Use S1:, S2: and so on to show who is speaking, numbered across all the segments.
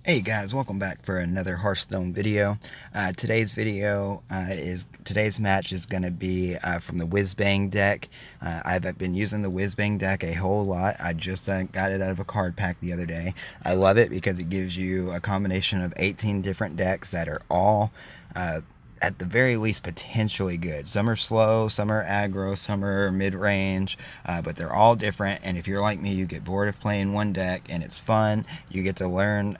S1: Hey guys, welcome back for another Hearthstone video. Today's match is going to be from the Whizbang deck. I've been using the Whizbang deck a whole lot. I just got it out of a card pack the other day. I love it because it gives you a combination of 18 different decks that are all uh, at the very least potentially good. Some are slow, some are aggro, some are mid-range, but they're all different. And if you're like me, you get bored of playing one deck and it's fun. You get to learn.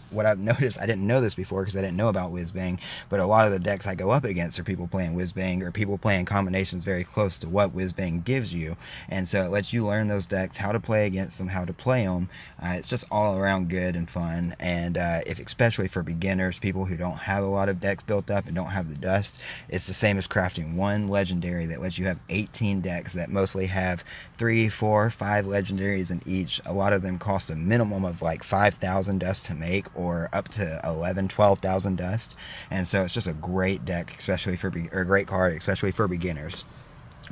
S1: What I've noticed, I didn't know this before because I didn't know about Whizbang, but a lot of the decks I go up against are people playing Whizbang or people playing combinations very close to what Whizbang gives you. And so it lets you learn those decks, how to play against them, how to play them. It's just all around good and fun. And if especially for beginners, people who don't have a lot of decks built up and don't have the dust, it's the same as crafting one legendary that lets you have 18 decks that mostly have 3, 4, 5 legendaries in each. A lot of them cost a minimum of like 5,000 dust to make, or up to 11, 12,000 dust. And so it's just a great deck, especially for or a great card, especially for beginners.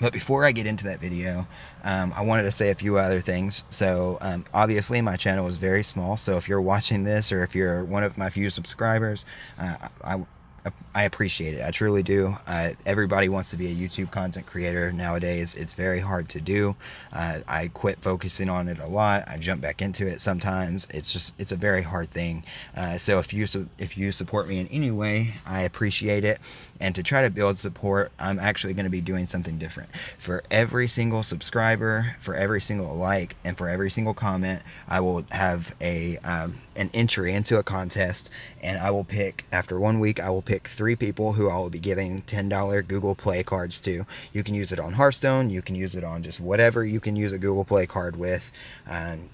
S1: But before I get into that video, I wanted to say a few other things. So obviously my channel is very small, so if you're watching this or if you're one of my few subscribers, I appreciate it. I truly do. Everybody wants to be a YouTube content creator nowadays. It's very hard to do. I quit focusing on it a lot. I jump back into it sometimes. It's a very hard thing. So if you support me in any way, I appreciate it. And to try to build support, I'm actually going to be doing something different. For every single subscriber, for every single like, and for every single comment, I will have an entry into a contest, and I will pick, after 1 week, I will pick 3 people who I will be giving $10 Google Play cards to. You can use it on Hearthstone, you can use it on just whatever you can use a Google Play card with.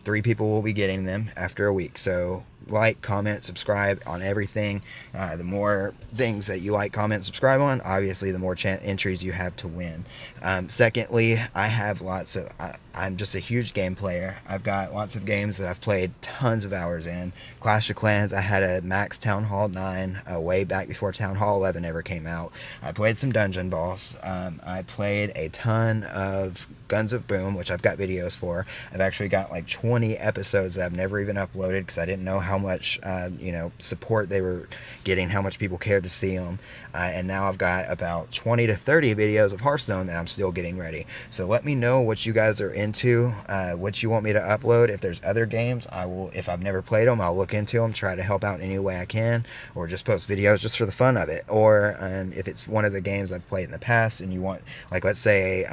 S1: 3 people will be getting them after a week. So like, comment, subscribe on everything. The more things that you like, comment, subscribe on, obviously the more entries you have to win. Secondly, I have lots of I'm just a huge game player. I've got lots of games that I've played tons of hours in. Clash of Clans, I had a max Town Hall 9 way back before Town Hall 11 ever came out. I played some Dungeon Boss. I played a ton of Guns of Boom, which I've got videos for. I've actually got like 20 episodes that I've never even uploaded because I didn't know how much support they were getting, how much people cared to see them. And now I've got about 20 to 30 videos of Hearthstone that I'm still getting ready. So let me know what you guys are into, what you want me to upload. If there's other games, I will, if I've never played them, I'll look into them, try to help out any way I can, or just post videos just for the fun of it. Or if it's one of the games I've played in the past and you want, like, let's say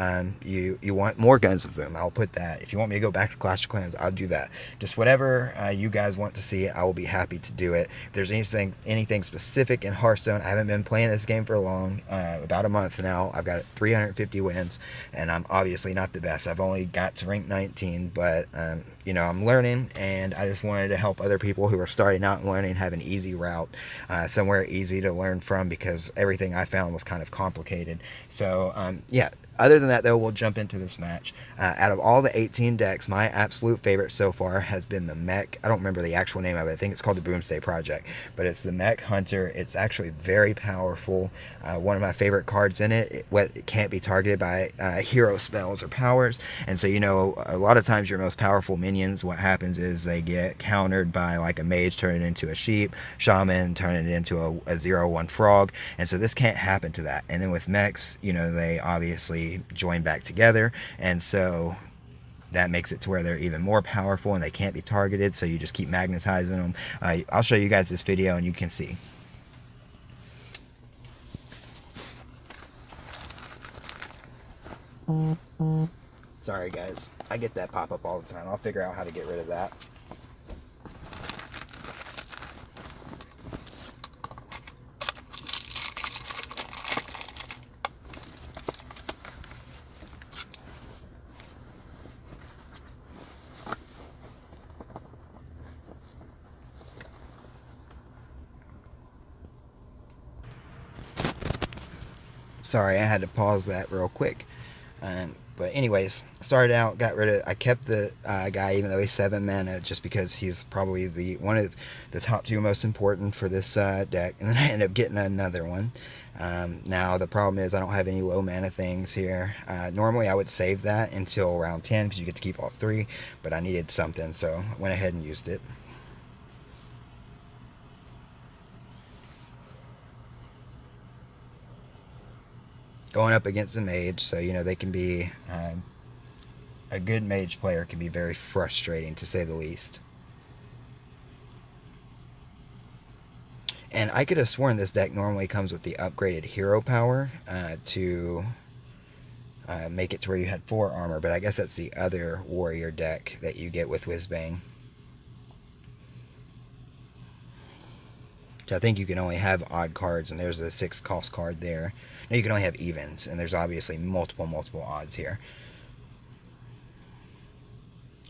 S1: you want more Guns of Boom, I'll put that. If you want me to go back to Clash of Clans, I'll do that. Just whatever you guys want to see, I will be happy to do it. If there's anything specific in Hearthstone, I haven't been playing this game for long, about a month now. I've got 350 wins, and I'm obviously not the best. I've only got to rank 19, but I'm learning, and I just wanted to help other people who are starting out and learning, have an easy route, somewhere easy to learn from, because everything I found was kind of complicated. So yeah, other than that, though, we'll jump into this match. Out of all the 18 decks, my absolute favorite so far has been the Mech. I don't remember the actual name of it. I think it's called the Boomsday Project, but it's the Mech Hunter. It's actually very powerful. One of my favorite cards in it. It can't be targeted by hero spells or powers, and so a lot of times your most powerful minions, what happens is they get countered by like a mage turning it into a sheep, shaman turning it into a 0/1 frog, and so this can't happen to that. And then with mechs, they obviously join back together, and so that makes it to where they're even more powerful and they can't be targeted, so you just keep magnetizing them. I'll show you guys this video and you can see. Sorry guys, I get that pop-up all the time. I'll figure out how to get rid of that. Sorry, I had to pause that real quick. But anyways, started out, I kept the guy even though he's 7 mana, just because he's probably one of the top 2 most important for this deck. And then I ended up getting another one. Now the problem is I don't have any low mana things here. Normally I would save that until round 10 because you get to keep all 3, but I needed something, so I went ahead and used it. going up against a mage, so you know they can be a good mage player can be very frustrating to say the least. And I could have sworn this deck normally comes with the upgraded hero power to make it to where you had 4 armor, but I guess that's the other warrior deck that you get with Whizbang. So I think you can only have odd cards, and there's a 6 cost card there. Now you can only have evens, and there's obviously multiple odds here.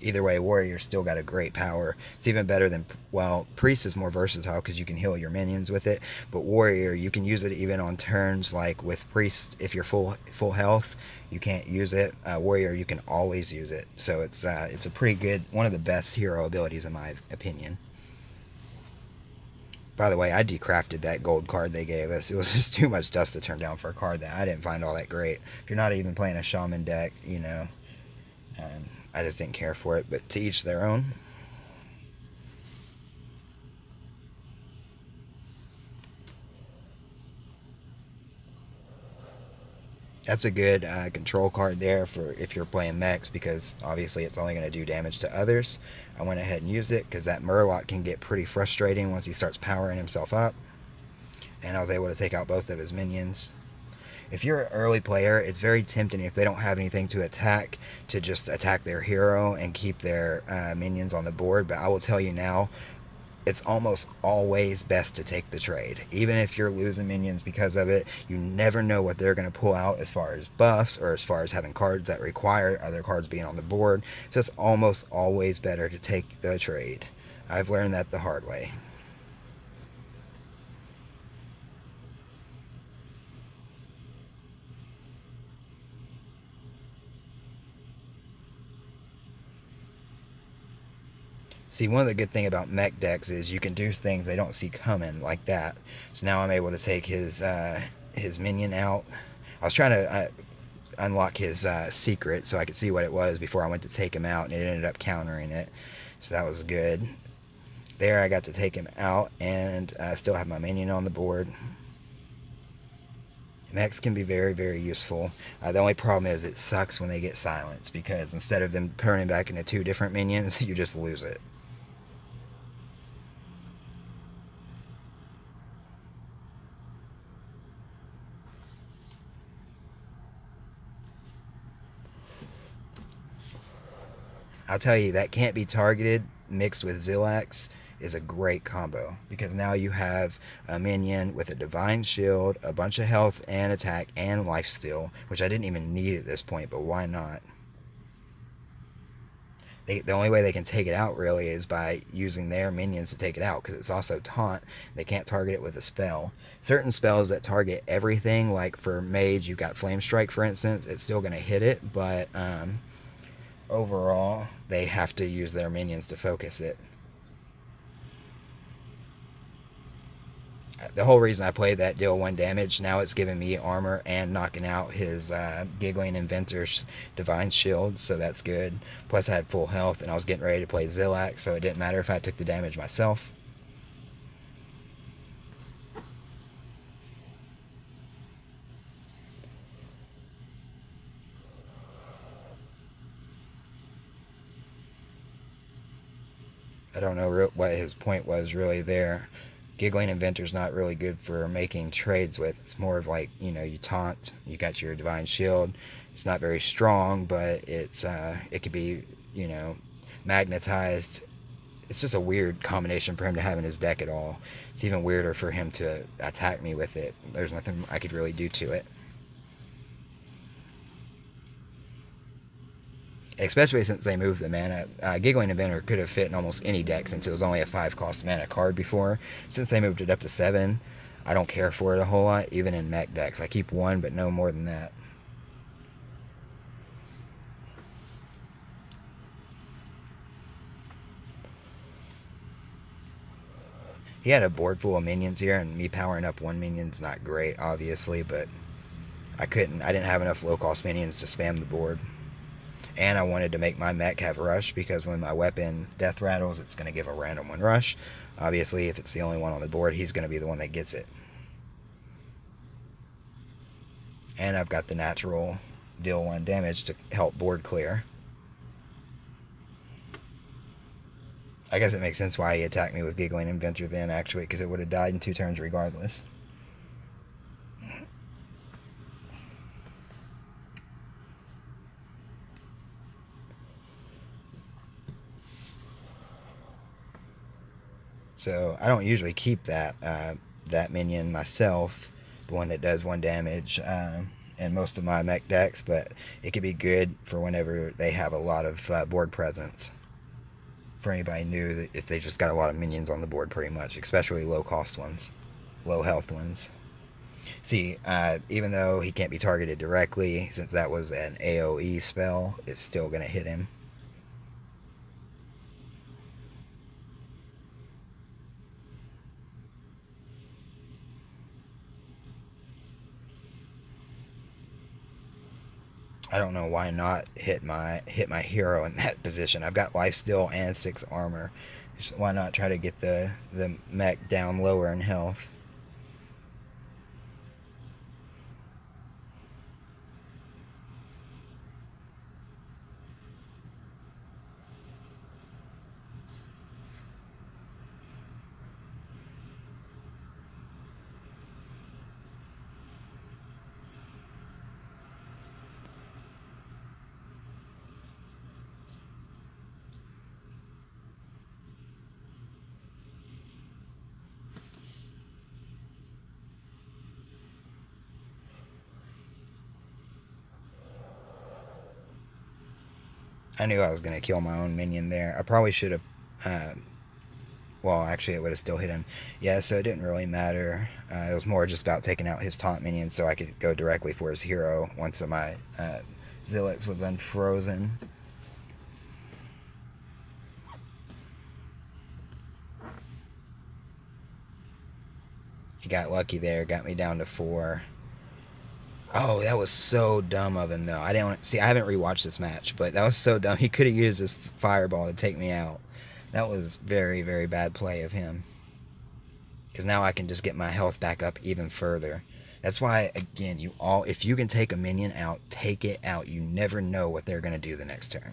S1: Either way, warrior still got a great power. It's even better than, well, priest is more versatile because you can heal your minions with it, but warrior, you can use it even on turns like with priest. If you're full health, you can't use it. Warrior, you can always use it. So it's a pretty good, one of the best hero abilities in my opinion. By the way, I decrafted that gold card they gave us. It was just too much dust to turn down for a card that I didn't find all that great. If you're not even playing a shaman deck, you know, I just didn't care for it, but to each their own. That's a good control card there for if you're playing mechs, because obviously it's only going to do damage to others. I went ahead and used it because that Murloc can get pretty frustrating once he starts powering himself up. And I was able to take out both of his minions. If you're an early player, it's very tempting if they don't have anything to attack to just attack their hero and keep their minions on the board. But I will tell you now, it's almost always best to take the trade. Even if you're losing minions because of it, you never know what they're going to pull out as far as buffs or as far as having cards that require other cards being on the board. So it's almost always better to take the trade. I've learned that the hard way. See, one of the good thing about mech decks is you can do things they don't see coming like that. So now I'm able to take his minion out. I was trying to unlock his secret so I could see what it was before I went to take him out, and it ended up countering it. So that was good. There I got to take him out and still have my minion on the board. Mechs can be very useful. The only problem is it sucks when they get silenced, because instead of them turning back into 2 different minions, you just lose it. I'll tell you, that can't be targeted mixed with Zillax is a great combo, because now you have a minion with a divine shield, a bunch of health and attack and lifesteal, which I didn't even need at this point, but why not? The only way they can take it out really is by using their minions to take it out, because it's also taunt. They can't target it with a spell. Certain spells that target everything, like for mage you've got flame strike for instance, it's still going to hit it, but overall they have to use their minions to focus it. The whole reason I played that deal 1 damage, now it's giving me armor and knocking out his Giggling Inventor's Divine Shield, so that's good. Plus I had full health and I was getting ready to play Zillax, so it didn't matter if I took the damage myself. I don't know what his point was really there. Giggling Inventor's not really good for making trades with. It's more of like, you know, you taunt, you got your Divine Shield. It's not very strong, but it could be, you know, magnetized. It's just a weird combination for him to have in his deck at all. It's even weirder for him to attack me with it. There's nothing I could really do to it. Especially since they moved the mana. Giggling Inventor could have fit in almost any deck since it was only a 5 cost mana card before. Since they moved it up to 7, I don't care for it a whole lot, even in mech decks. I keep 1, but no more than that. He had a board full of minions here, and me powering up 1 minion's not great, obviously, but I didn't have enough low cost minions to spam the board. And I wanted to make my mech have rush, because when my weapon death rattles, it's going to give a random 1 rush. Obviously, if it's the only one on the board, he's going to be the one that gets it. And I've got the natural deal 1 damage to help board clear. I guess it makes sense why he attacked me with Giggling Inventor then, actually, because it would have died in 2 turns regardless. So I don't usually keep that minion myself, the one that does 1 damage in most of my mech decks, but it could be good for whenever they have a lot of board presence. For anybody new, that if they just got a lot of minions on the board, pretty much, especially low cost ones, low health ones. See, even though he can't be targeted directly, since that was an AoE spell, it's still going to hit him. I don't know why not hit my hero in that position. I've got lifesteal and 6 armor. Just why not try to get the mech down lower in health? I knew I was going to kill my own minion there. I probably should have... well, actually, it would have still hit him. Yeah, so it didn't really matter. It was more just about taking out his taunt minion so I could go directly for his hero once my Zilix was unfrozen. He got lucky there, got me down to 4. Oh, that was so dumb of him, though. I haven't rewatched this match, but that was so dumb. He could have used his fireball to take me out. That was very, very bad play of him. Because now I can just get my health back up even further. That's why, again, if you can take a minion out, take it out. You never know what they're going to do the next turn.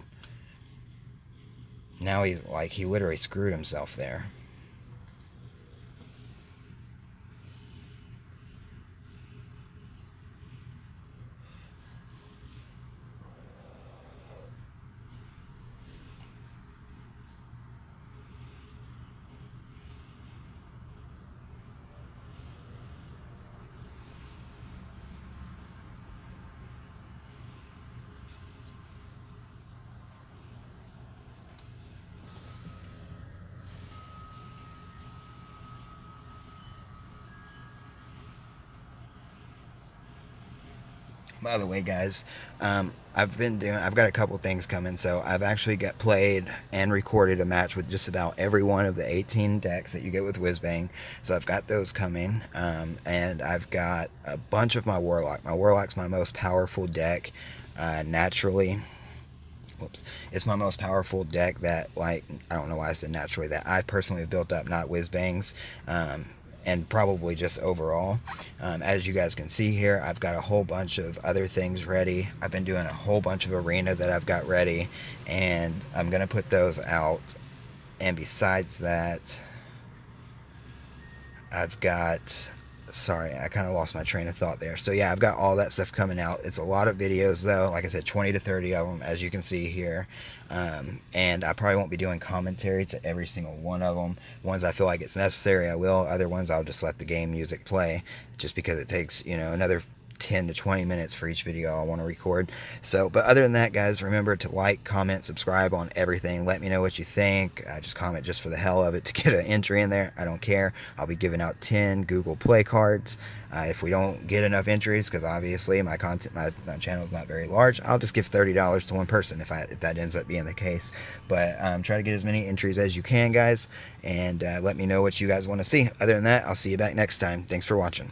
S1: Now he literally screwed himself there. By the way, guys, I've got a couple things coming. So I've actually played and recorded a match with just about every one of the 18 decks that you get with Whizbang. So I've got those coming, and I've got a bunch of my Warlock. My Warlock's my most powerful deck, naturally. Whoops. It's my most powerful deck that, I don't know why I said naturally, that I personally have built up, not Whizbang's. And probably just overall. As you guys can see here, I've got a whole bunch of other things ready. I've been doing a whole bunch of arena that I've got ready, and I'm gonna put those out. And besides that, I've got, sorry, I kind of lost my train of thought there. So yeah, I've got all that stuff coming out. It's a lot of videos though, like I said, 20 to 30 of them, as you can see here. And I probably won't be doing commentary to every single one of them. Ones I feel like it's necessary, I will. Other ones I'll just let the game music play, just because it takes, another 10 to 20 minutes for each video I want to record. So, but other than that, guys, remember to like, comment, subscribe on everything. Let me know what you think. Just comment just for the hell of it to get an entry in there. I don't care. I'll be giving out 10 Google Play cards. If we don't get enough entries, because obviously my channel is not very large, I'll just give $30 to one person if that ends up being the case. But try to get as many entries as you can, guys, and let me know what you guys want to see. Other than that, I'll see you back next time. Thanks for watching.